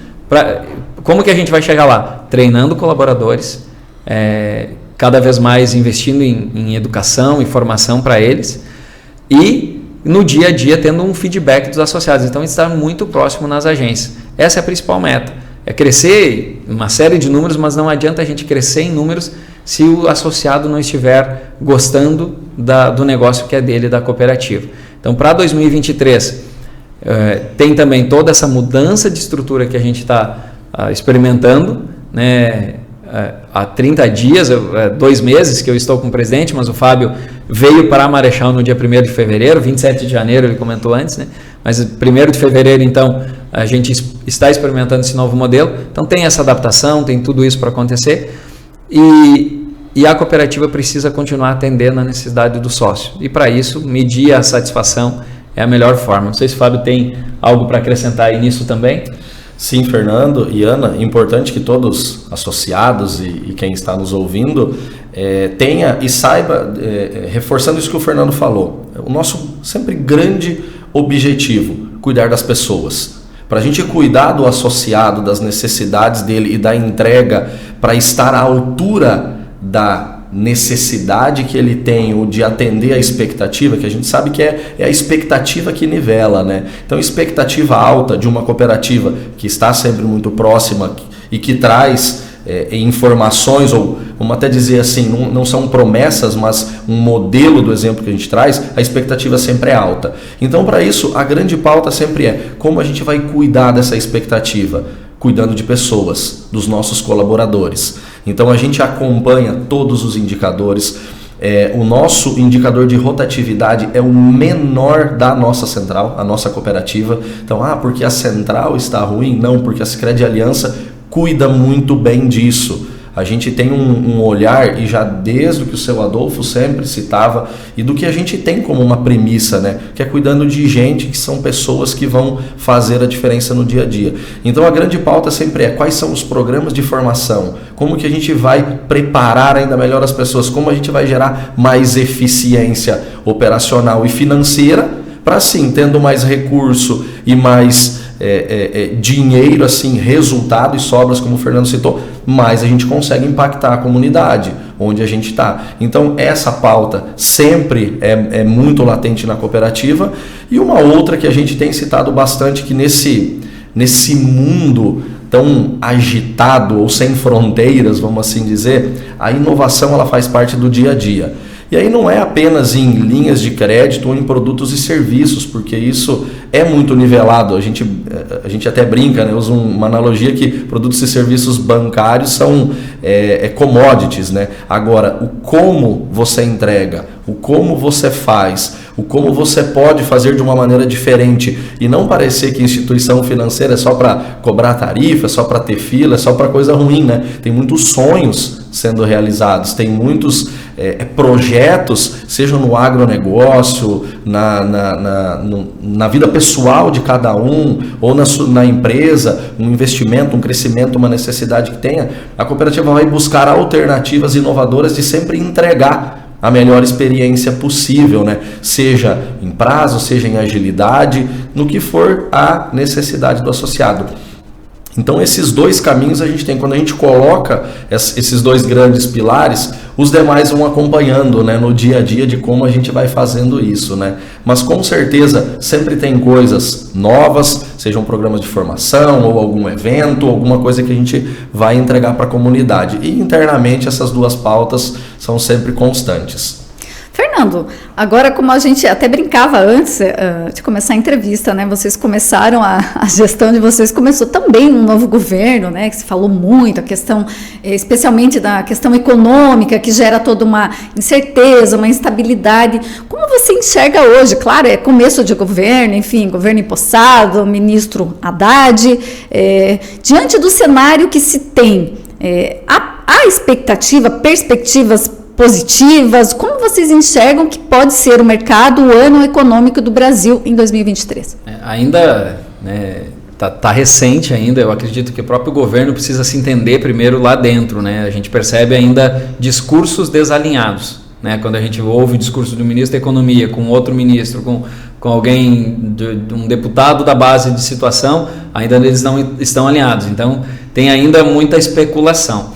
como que a gente vai chegar lá? Treinando colaboradores, cada vez mais investindo em educação e formação para eles e no dia a dia tendo um feedback dos associados. Então, estar muito próximo nas agências. Essa é a principal meta. É crescer uma série de números, mas não adianta a gente crescer em números se o associado não estiver gostando do negócio que é dele, da cooperativa. Então, para 2023, tem também toda essa mudança de estrutura que a gente está experimentando, né? Há 30 dias, 2 meses que eu estou com o presidente, mas o Fábio veio para Marechal no dia 1º de fevereiro, 27 de janeiro ele comentou antes, né? Mas 1º de fevereiro, então, a gente está experimentando esse novo modelo. Então tem essa adaptação, tem tudo isso para acontecer e a cooperativa precisa continuar atendendo a necessidade do sócio. E para isso, medir a satisfação é a melhor forma. Não sei se o Fábio tem algo para acrescentar aí nisso também. Sim, Fernando e Ana, é importante que todos associados e quem está nos ouvindo tenha e saiba, reforçando isso que o Fernando falou, o nosso sempre grande objetivo, cuidar das pessoas. Para a gente cuidar do associado, das necessidades dele e da entrega, para estar à altura da necessidade que ele tem, ou de atender a expectativa, que a gente sabe que é a expectativa que nivela, né? Então, expectativa alta de uma cooperativa que está sempre muito próxima e que traz informações, ou vamos até dizer assim, não são promessas, mas um modelo do exemplo que a gente traz, a expectativa sempre é alta. Então, para isso, a grande pauta sempre é como a gente vai cuidar dessa expectativa, cuidando de pessoas, dos nossos colaboradores. Então a gente acompanha todos os indicadores. O nosso indicador de rotatividade é o menor da nossa central, a nossa cooperativa. Então, porque a central está ruim? Não, porque a Sicredi Aliança cuida muito bem disso. A gente tem um olhar, e já desde o que o seu Adolfo sempre citava, e do que a gente tem como uma premissa, né? Que é cuidando de gente, que são pessoas que vão fazer a diferença no dia a dia. Então a grande pauta sempre é quais são os programas de formação, como que a gente vai preparar ainda melhor as pessoas, como a gente vai gerar mais eficiência operacional e financeira, para assim, tendo mais recurso e mais dinheiro, assim, resultado e sobras, como o Fernando citou, mais a gente consegue impactar a comunidade onde a gente está. Então essa pauta sempre é muito latente na cooperativa. E uma outra que a gente tem citado bastante, que nesse mundo tão agitado ou sem fronteiras, vamos assim dizer, a inovação ela faz parte do dia a dia. E aí não é apenas em linhas de crédito ou em produtos e serviços, porque isso é muito nivelado. A gente até brinca, né? Usa uma analogia que produtos e serviços bancários são commodities, né? Agora, o como você entrega, o como você faz, o como você pode fazer de uma maneira diferente e não parecer que instituição financeira é só para cobrar tarifa, é só para ter fila, é só para coisa ruim, né? Tem muitos sonhos sendo realizados, tem muitos projetos, seja no agronegócio, na vida pessoal de cada um, ou na empresa, um investimento, um crescimento, uma necessidade que tenha. A cooperativa vai buscar alternativas inovadoras de sempre entregar a melhor experiência possível, né? Seja em prazo, seja em agilidade, no que for a necessidade do associado. Então esses dois caminhos a gente tem. Quando a gente coloca esses dois grandes pilares, os demais vão acompanhando, né, no dia a dia de como a gente vai fazendo isso, né? Mas com certeza sempre tem coisas novas, sejam programas de formação ou algum evento, alguma coisa que a gente vai entregar para a comunidade. E internamente essas duas pautas são sempre constantes. Fernando, agora como a gente até brincava antes de começar a entrevista, né? Vocês começaram, a gestão de vocês começou também um novo governo, né? Que se falou muito, a questão, especialmente da questão econômica, que gera toda uma incerteza, uma instabilidade. Como você enxerga hoje? Claro, é começo de governo, enfim, governo empossado, ministro Haddad, diante do cenário que se tem, há expectativa, perspectivas positivas? Como vocês enxergam que pode ser o mercado, o ano econômico do Brasil em 2023? Ainda, né, tá recente ainda. Eu acredito que o próprio governo precisa se entender primeiro lá dentro, né? A gente percebe ainda discursos desalinhados, né? Quando a gente ouve o discurso do ministro da Economia com outro ministro, com alguém, um deputado da base de situação, ainda eles não estão alinhados. Então, tem ainda muita especulação,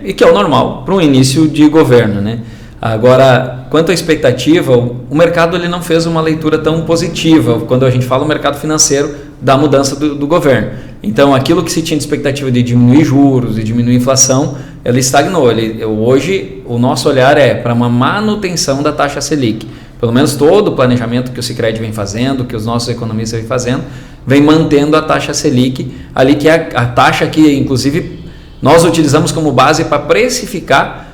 e que é o normal para um início de governo, né? Agora, quanto à expectativa, o mercado ele não fez uma leitura tão positiva quando a gente fala o mercado financeiro da mudança do governo. Então, aquilo que se tinha de expectativa de diminuir juros e diminuir a inflação, ela estagnou. Hoje, o nosso olhar é para uma manutenção da taxa Selic. Pelo menos todo o planejamento que o Sicredi vem fazendo, que os nossos economistas vem fazendo, vem mantendo a taxa Selic ali, que é a taxa que, inclusive, nós utilizamos como base para precificar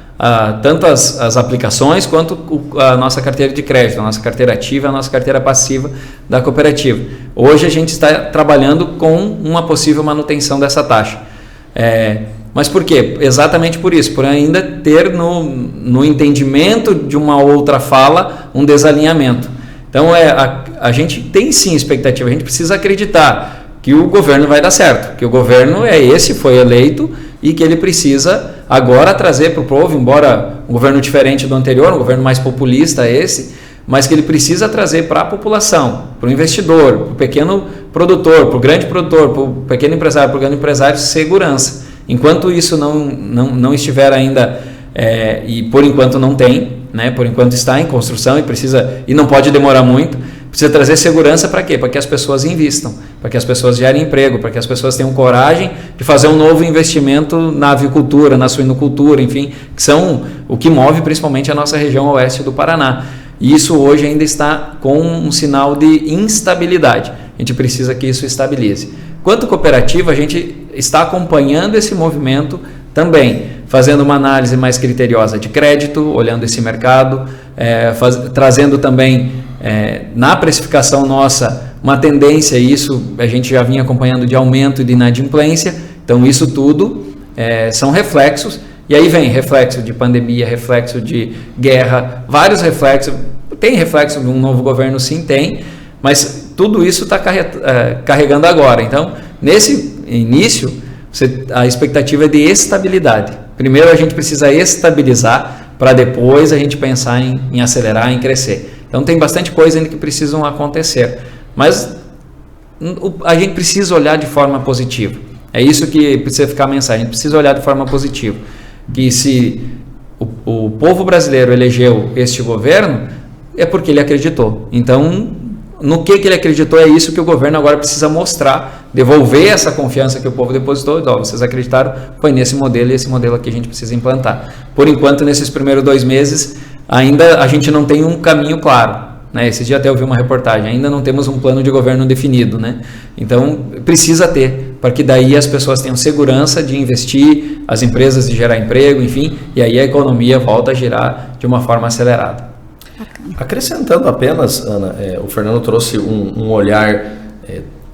tanto as aplicações quanto a nossa carteira de crédito, a nossa carteira ativa, a nossa carteira passiva da cooperativa. Hoje a gente está trabalhando com uma possível manutenção dessa taxa. Mas por quê? Exatamente por isso, por ainda ter no entendimento de uma outra fala um desalinhamento. Então a gente tem sim expectativa, a gente precisa acreditar que o governo vai dar certo, que o governo foi eleito e que ele precisa agora trazer para o povo, embora um governo diferente do anterior, um governo mais populista mas que ele precisa trazer para a população, para o investidor, para o pequeno produtor, para o grande produtor, para o pequeno empresário, para o grande empresário, segurança. Enquanto isso não estiver ainda, e por enquanto não tem, né? Por enquanto está em construção e não pode demorar muito, precisa trazer segurança para quê? Para que as pessoas invistam, para que as pessoas gerem emprego, para que as pessoas tenham coragem de fazer um novo investimento na avicultura, na suinocultura, enfim, que são o que move principalmente a nossa região oeste do Paraná. E isso hoje ainda está com um sinal de instabilidade. A gente precisa que isso estabilize. Quanto cooperativa, a gente está acompanhando esse movimento também, fazendo uma análise mais criteriosa de crédito, olhando esse mercado, trazendo também na precificação nossa uma tendência, isso a gente já vinha acompanhando, de aumento de inadimplência. Então isso tudo são reflexos, e aí vem reflexo de pandemia, reflexo de guerra, vários reflexos. Tem reflexo de um novo governo, sim, tem, mas tudo isso está carregando agora. Então, nesse início, a expectativa é de estabilidade. Primeiro a gente precisa estabilizar para depois a gente pensar em acelerar, em crescer. Então tem bastante coisa ainda que precisam acontecer, mas a gente precisa olhar de forma positiva. É isso que precisa ficar a mensagem, a gente precisa olhar de forma positiva. Que se o povo brasileiro elegeu este governo, é porque ele acreditou. Então, no que ele acreditou, é isso que o governo agora precisa mostrar, devolver essa confiança que o povo depositou. Vocês acreditaram, foi nesse modelo, e esse modelo aqui a gente precisa implantar. Por enquanto, nesses primeiros 2 meses, ainda a gente não tem um caminho claro, né? Esse dia até eu vi uma reportagem, ainda não temos um plano de governo definido, né? Então, precisa ter, para que daí as pessoas tenham segurança de investir, as empresas de gerar emprego, enfim, e aí a economia volta a girar de uma forma acelerada. Acrescentando apenas, Ana, o Fernando trouxe um olhar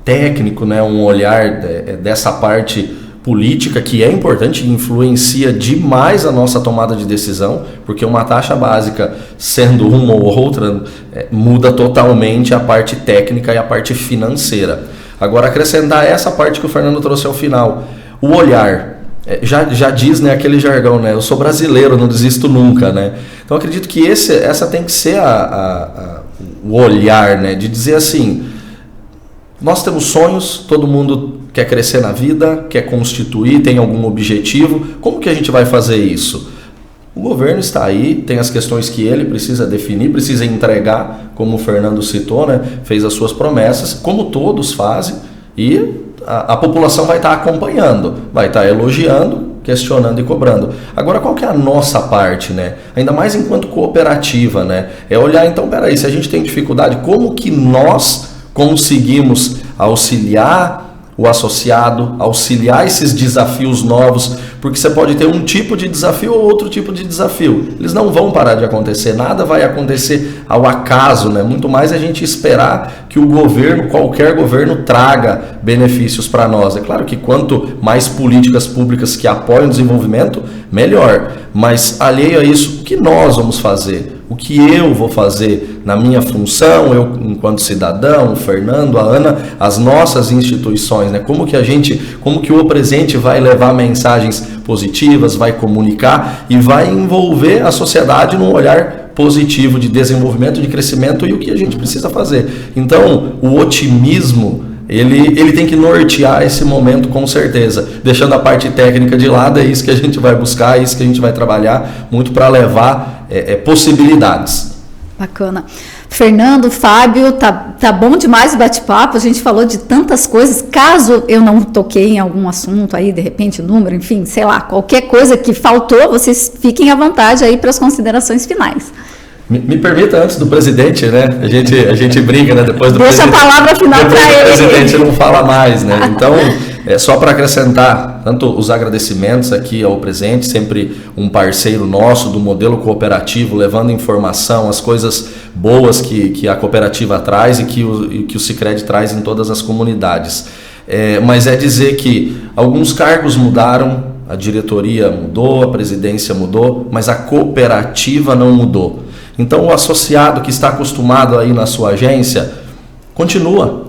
técnico, né, um olhar dessa parte política que é importante e influencia demais a nossa tomada de decisão, porque uma taxa básica, sendo uma ou outra, muda totalmente a parte técnica e a parte financeira. Agora, acrescentar essa parte que o Fernando trouxe ao final, o olhar. Já diz, né, aquele jargão, né, eu sou brasileiro, não desisto nunca, né? Então acredito que essa tem que ser o olhar, né, de dizer assim, nós temos sonhos, todo mundo quer crescer na vida, quer constituir, tem algum objetivo, como que a gente vai fazer isso? O governo está aí, tem as questões que ele precisa definir, precisa entregar, como o Fernando citou, né, fez as suas promessas, como todos fazem, e a população vai estar acompanhando, vai estar elogiando, questionando e cobrando. Agora, qual que é a nossa parte, né? Ainda mais enquanto cooperativa, né? É olhar, então, peraí, se a gente tem dificuldade, como que nós conseguimos auxiliar o associado, auxiliar esses desafios novos, porque você pode ter um tipo de desafio ou outro tipo de desafio. Eles não vão parar de acontecer, nada vai acontecer ao acaso, né? Muito mais a gente esperar que o governo, qualquer governo, traga benefícios para nós. É claro que quanto mais políticas públicas que apoiam o desenvolvimento, melhor. Mas alheio a isso, o que nós vamos fazer? o que eu vou fazer na minha função, eu enquanto cidadão, o Fernando, a Ana, as nossas instituições, né? Como que o presente vai levar mensagens positivas, vai comunicar e vai envolver a sociedade num olhar positivo de desenvolvimento, de crescimento e o que a gente precisa fazer. Então, o otimismo, ele tem que nortear esse momento com certeza. Deixando a parte técnica de lado, é isso que a gente vai buscar, é isso que a gente vai trabalhar muito para levar possibilidades. Bacana. Fernando, Fábio, tá bom demais o bate-papo, a gente falou de tantas coisas. Caso eu não toquei em algum assunto aí, de repente, número, enfim, sei lá, qualquer coisa que faltou, vocês fiquem à vontade aí para as considerações finais. Me permita, antes do presidente, né? A gente brinca, né? Depois do Deixa presidente, a palavra final para ele. O presidente não fala mais, né? Então, só para acrescentar, tanto os agradecimentos aqui ao presente, sempre um parceiro nosso do modelo cooperativo, levando informação, as coisas boas que a cooperativa traz e que o Sicredi traz em todas as comunidades. Mas é dizer que alguns cargos mudaram, a diretoria mudou, a presidência mudou, mas a cooperativa não mudou. Então, o associado que está acostumado aí na sua agência, continua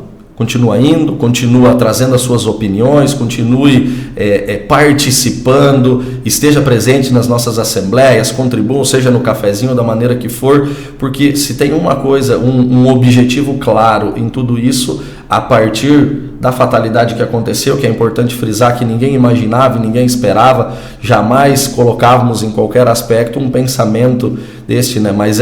indo, continua trazendo as suas opiniões, continue participando, esteja presente nas nossas assembleias, contribua, seja no cafezinho, da maneira que for, porque se tem uma coisa, um objetivo claro em tudo isso, a partir da fatalidade que aconteceu, que é importante frisar que ninguém imaginava, ninguém esperava, jamais colocávamos em qualquer aspecto um pensamento deste, né? Mas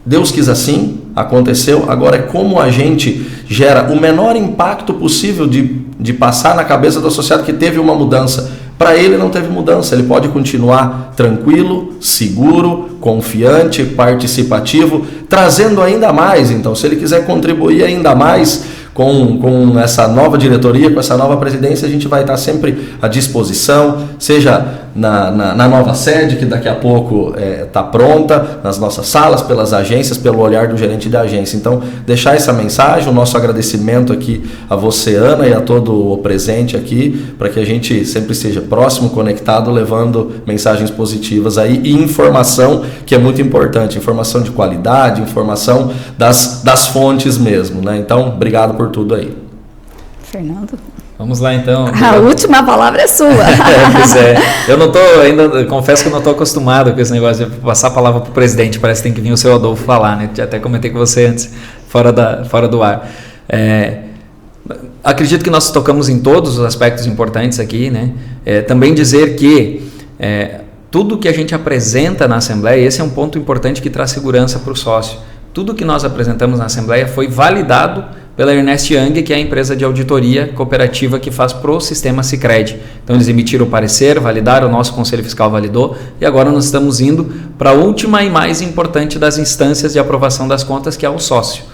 Deus quis assim, aconteceu, agora é como a gente gera o menor impacto possível de passar na cabeça do associado que teve uma mudança. Para ele não teve mudança, ele pode continuar tranquilo, seguro, confiante, participativo, trazendo ainda mais. Então, se ele quiser contribuir ainda mais com essa nova diretoria, com essa nova presidência, a gente vai estar sempre à disposição, seja na nova sede, que daqui a pouco está pronta, nas nossas salas, pelas agências, pelo olhar do gerente da agência. Então, deixar essa mensagem, o nosso agradecimento aqui a você, Ana, e a todo o presente aqui, para que a gente sempre esteja próximo, conectado, levando mensagens positivas aí e informação, que é muito importante, informação de qualidade, informação das fontes mesmo, né? Então, obrigado por tudo aí. Fernando? Vamos lá então. A última palavra é sua. Pois é. Eu não estou ainda, confesso que eu não estou acostumado com esse negócio de passar a palavra para o presidente, parece que tem que vir o seu Adolfo falar, né? Até comentei com você antes, fora do ar. Acredito que nós tocamos em todos os aspectos importantes aqui, né? Também dizer que tudo que a gente apresenta na Assembleia, esse é um ponto importante que traz segurança para o sócio. Tudo que nós apresentamos na Assembleia foi validado pela Ernst Young, que é a empresa de auditoria cooperativa que faz para o sistema Sicredi. Então eles emitiram o parecer, validaram, o nosso Conselho Fiscal validou, e agora nós estamos indo para a última e mais importante das instâncias de aprovação das contas, que é o sócio.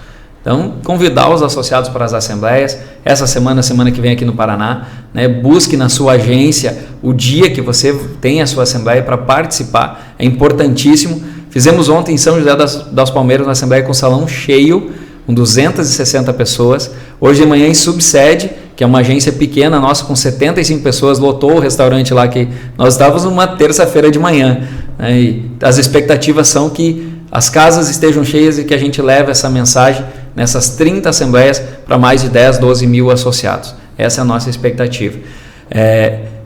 Então, convidar os associados para as assembleias, essa semana que vem aqui no Paraná, né, busque na sua agência o dia que você tem a sua assembleia para participar, é importantíssimo. Fizemos ontem em São José das Palmeiras uma assembleia com salão cheio, com 260 pessoas. Hoje de manhã em Subsede, que é uma agência pequena nossa, com 75 pessoas, lotou o restaurante lá, que nós estávamos numa terça-feira de manhã, né, e as expectativas são que as casas estejam cheias e que a gente leve essa mensagem nessas 30 assembleias para mais de 10, 12 mil associados. Essa é a nossa expectativa.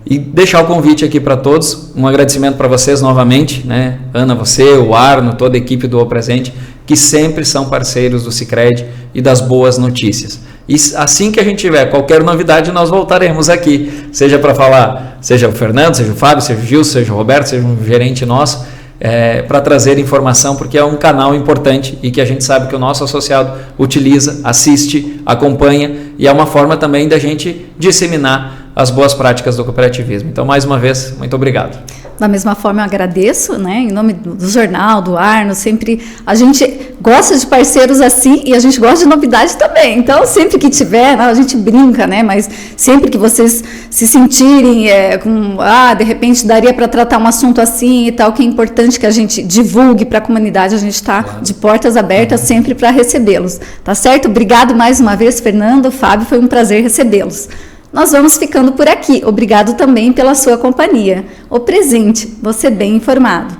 E deixar o convite aqui para todos, um agradecimento para vocês novamente, né? Ana, você, o Arno, toda a equipe do O Presente, que sempre são parceiros do Sicredi e das boas notícias. E assim que a gente tiver qualquer novidade, nós voltaremos aqui, seja para falar, seja o Fernando, seja o Fábio, seja o Gil, seja o Roberto, seja um gerente nosso, para trazer informação, porque é um canal importante e que a gente sabe que o nosso associado utiliza, assiste, acompanha, e é uma forma também da gente disseminar as boas práticas do cooperativismo. Então, mais uma vez, muito obrigado. Da mesma forma, eu agradeço, né, em nome do jornal, do Arno, sempre a gente gosta de parceiros assim e a gente gosta de novidade também. Então, sempre que tiver, a gente brinca, né, mas sempre que vocês se sentirem de repente daria para tratar um assunto assim e tal, que é importante que a gente divulgue para a comunidade, a gente está de portas abertas sempre para recebê-los. Tá certo? Obrigado mais uma vez, Fernando, Fábio, foi um prazer recebê-los. Nós vamos ficando por aqui. Obrigado também pela sua companhia. O Presente, você bem informado.